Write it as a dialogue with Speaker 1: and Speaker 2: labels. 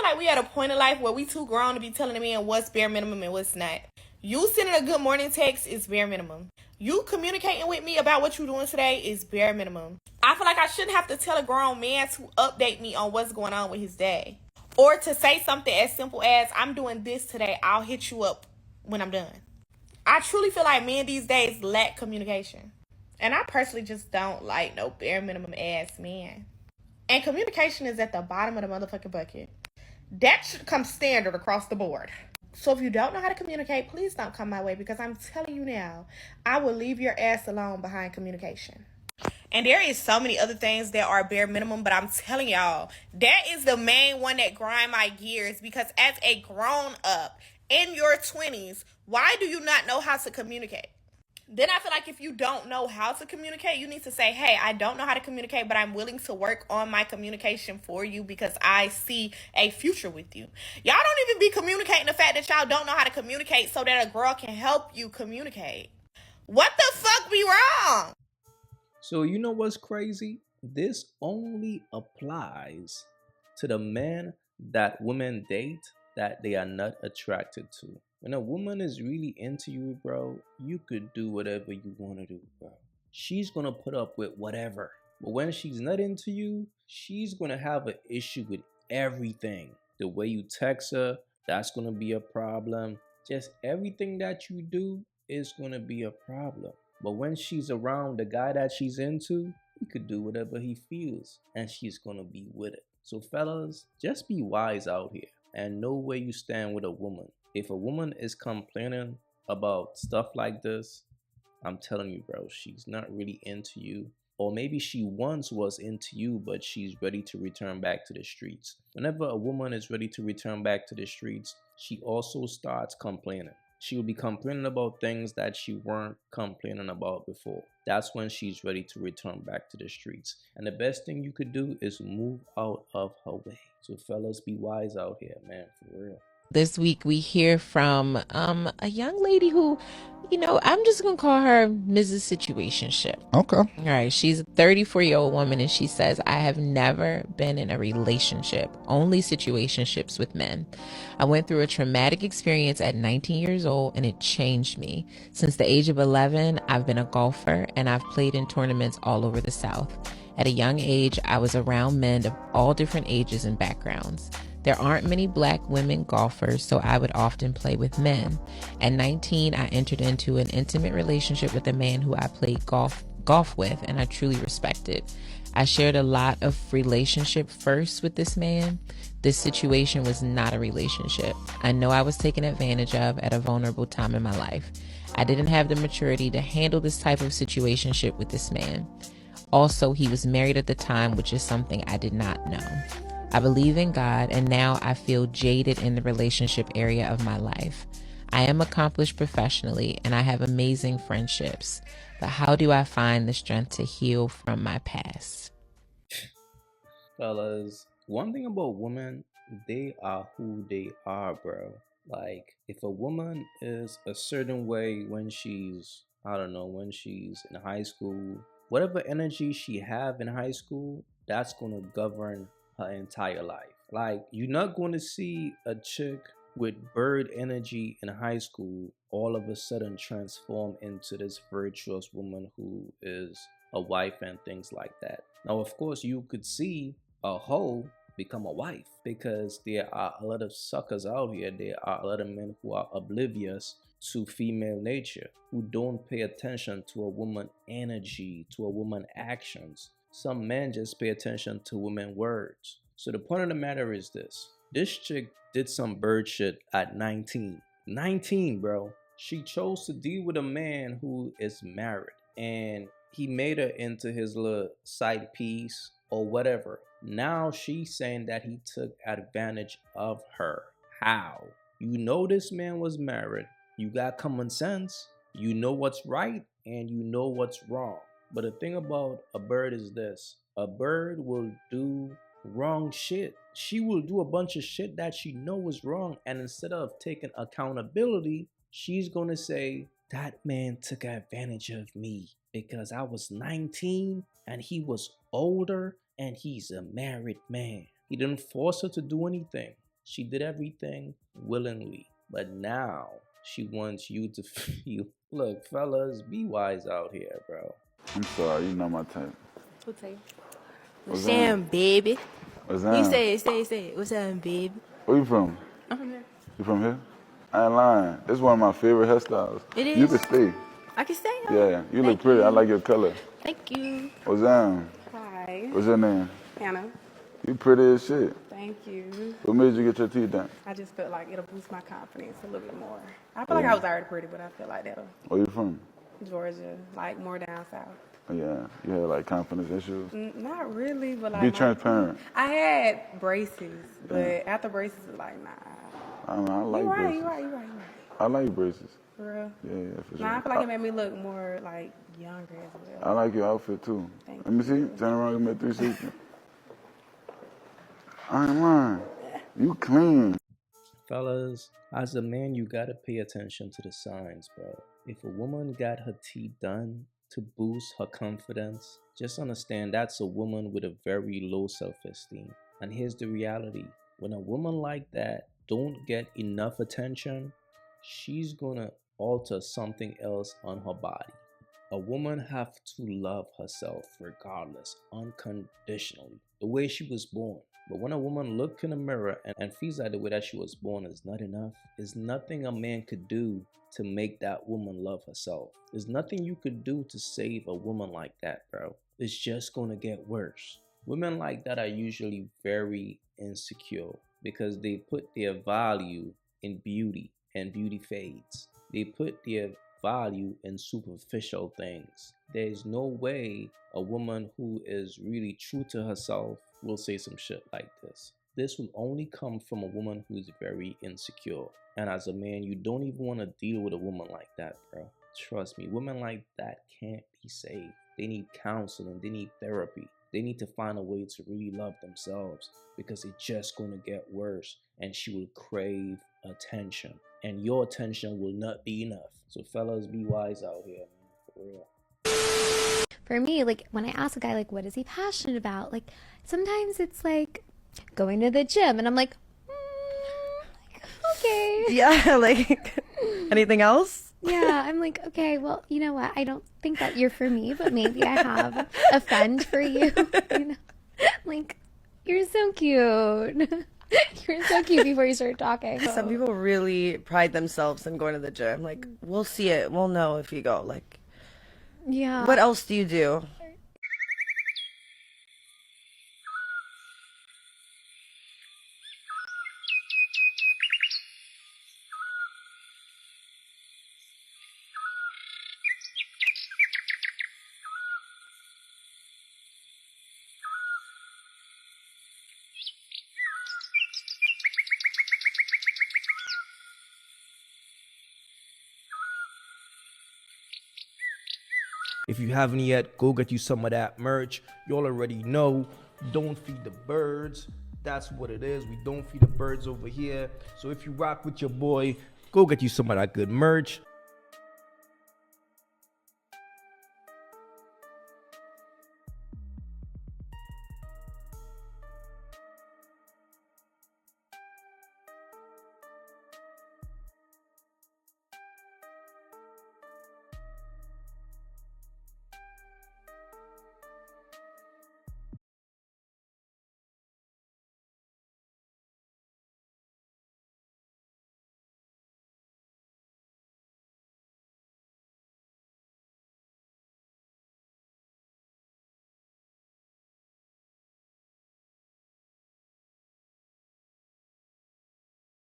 Speaker 1: like we at a point in life where we too grown to be telling a man what's bare minimum and what's not. You sending a good morning text is bare minimum. You communicating with me about what you're doing today is bare minimum. I feel like I shouldn't have to tell a grown man to update me on what's going on with his day. Or to say something as simple as, I'm doing this today, I'll hit you up when I'm done. I truly feel like men these days lack communication. And I personally just don't like no bare minimum ass man. And communication is at the bottom of the motherfucking bucket. That should come standard across the board. So if you don't know how to communicate, please don't come my way, because I'm telling you now, I will leave your ass alone behind communication. And there is so many other things that are bare minimum, but I'm telling y'all, that is the main one that grind my gears, because as a grown up in your 20s, why do you not know how to communicate? Then I feel like if you don't know how to communicate, you need to say, hey, I don't know how to communicate, but I'm willing to work on my communication for you because I see a future with you. Y'all don't even be communicating the fact that y'all don't know how to communicate so that a girl can help you communicate. What the fuck be wrong?
Speaker 2: So you know what's crazy? This only applies to the men that women date that they are not attracted to. When a woman is really into you, bro, you could do whatever you want to do, bro. She's gonna put up with whatever. But when she's not into you, she's gonna have an issue with everything. The way you text her, that's gonna be a problem. Just everything that you do is gonna be a problem. But when she's around the guy that she's into, he could do whatever he feels and she's gonna be with it. So fellas, just be wise out here and know where you stand with a woman. If a woman is complaining about stuff like this, I'm telling you, bro, she's not really into you. Or maybe she once was into you, but she's ready to return back to the streets. Whenever a woman is ready to return back to the streets, she also starts complaining. She will be complaining about things that she weren't complaining about before. That's when she's ready to return back to the streets. And the best thing you could do is move out of her way. So fellas, be wise out here, man, for real.
Speaker 3: This week we hear from a young lady who, I'm just gonna call her Mrs. Situationship.
Speaker 4: Okay.
Speaker 3: All right, she's a 34-year-old woman, and she says, I have never been in a relationship, only situationships with men. I went through a traumatic experience at 19 years old, and it changed me. Since the age of 11, I've been a golfer, and I've played in tournaments all over the South. At a young age, I was around men of all different ages and backgrounds. There aren't many black women golfers, so I would often play with men. At 19, I entered into an intimate relationship with a man who I played golf with, and I truly respected. I shared a lot of relationship first with this man. This situation was not a relationship. I know I was taken advantage of at a vulnerable time in my life. I didn't have the maturity to handle this type of situationship with this man. Also, he was married at the time, which is something I did not know. I believe in God, and now I feel jaded in the relationship area of my life. I am accomplished professionally, and I have amazing friendships. But how do I find the strength to heal from my past?
Speaker 2: Fellas, one thing about women, they are who they are, bro. Like, if a woman is a certain way when she's, I don't know, when she's in high school, whatever energy she have in high school, that's gonna govern her entire life. Like, you're not going to see a chick with bird energy in high school all of a sudden transform into this virtuous woman who is a wife and things like that. Now, of course, you could see a hoe become a wife because there are a lot of suckers out here. There are a lot of men who are oblivious to female nature, who don't pay attention to a woman energy, to a woman actions. Some men just pay attention to women words. So the point of the matter is this. This chick did some bird shit at 19. 19, bro. She chose to deal with a man who is married, and he made her into his little side piece or whatever. Now she's saying that he took advantage of her. How? You know this man was married. You got common sense. You know what's right and you know what's wrong. But the thing about a bird is this. A bird will do wrong shit. She will do a bunch of shit that she knows is wrong, and instead of taking accountability, she's gonna say, that man took advantage of me because I was 19 and he was older and he's a married man. He didn't force her to do anything. She did everything willingly, but now she wants you to feel. Look, fellas, be wise out here, bro.
Speaker 4: I'm sorry, you not my type.
Speaker 5: Who tell you?
Speaker 4: What's
Speaker 5: What's up, baby?
Speaker 4: What's
Speaker 5: You
Speaker 4: that?
Speaker 5: say it. What's up, baby?
Speaker 4: Where you from?
Speaker 5: I'm from here.
Speaker 4: You from here? I ain't lying. This is one of my favorite hairstyles.
Speaker 5: It is?
Speaker 4: You can stay.
Speaker 5: I can stay.
Speaker 4: Yeah, you look
Speaker 5: Thank
Speaker 4: pretty.
Speaker 5: you.
Speaker 4: I like your color.
Speaker 5: Thank you.
Speaker 4: What's that?
Speaker 6: Hi,
Speaker 4: What's your name?
Speaker 6: Hannah.
Speaker 4: You pretty as shit.
Speaker 6: Thank you.
Speaker 4: What made you get your teeth done?
Speaker 6: I just felt like it'll boost my confidence a little bit more. I feel like I was already pretty, but I feel like that'll
Speaker 4: Where you from?
Speaker 6: Georgia, like more down south.
Speaker 4: Yeah, you had like confidence issues.
Speaker 6: Not really, but like
Speaker 4: Be transparent.
Speaker 6: I had braces, but after braces, it's like nah.
Speaker 4: I don't know, I like
Speaker 6: You
Speaker 4: braces.
Speaker 6: right.
Speaker 4: I like braces.
Speaker 6: For real.
Speaker 4: Yeah, for sure.
Speaker 6: Nah, I feel like it made me look more like younger as
Speaker 4: I
Speaker 6: well.
Speaker 4: like your outfit too.
Speaker 6: Thank
Speaker 4: Let me see. Turn around and make 360. I ain't lying. You clean.
Speaker 2: Fellas, as a man, you gotta pay attention to the signs, bro. If a woman got her teeth done to boost her confidence, just understand that's a woman with a very low self-esteem. And here's the reality. When a woman like that don't get enough attention, she's gonna alter something else on her body. A woman have to love herself regardless, unconditionally, the way she was born. But when a woman looks in the mirror and feels like the way that she was born is not enough, there's nothing a man could do to make that woman love herself. There's nothing you could do to save a woman like that, bro. It's just gonna get worse. Women like that are usually very insecure because they put their value in beauty, and beauty fades. They put their value in superficial things. There's no way a woman who is really true to herself will say some shit like this. This will only come from a woman who is very insecure. And as a man, you don't even want to deal with a woman like that, bro. Trust me, women like that can't be saved. They need counseling, they need therapy. They need to find a way to really love themselves because it's just going to get worse and she will crave attention. And your attention will not be enough. So fellas, be wise out here, man. For real.
Speaker 7: For me, like when I ask a guy like what is he passionate about, like sometimes it's like going to the gym and I'm like, okay.
Speaker 5: Yeah, like anything else?
Speaker 7: Yeah, I'm like, okay, well, you know what? I don't think that you're for me, but maybe I have a friend for you. You know? Like, you're so cute. You're so cute before you start talking.
Speaker 5: Some people really pride themselves in going to the gym. Like, we'll see it. We'll know if you go. Like,
Speaker 7: Yeah.
Speaker 5: what else do you do?
Speaker 8: If you haven't yet, go get you some of that merch. Y'all already know, don't feed the birds. That's what it is. We don't feed the birds over here. So if you rock with your boy, go get you some of that good merch.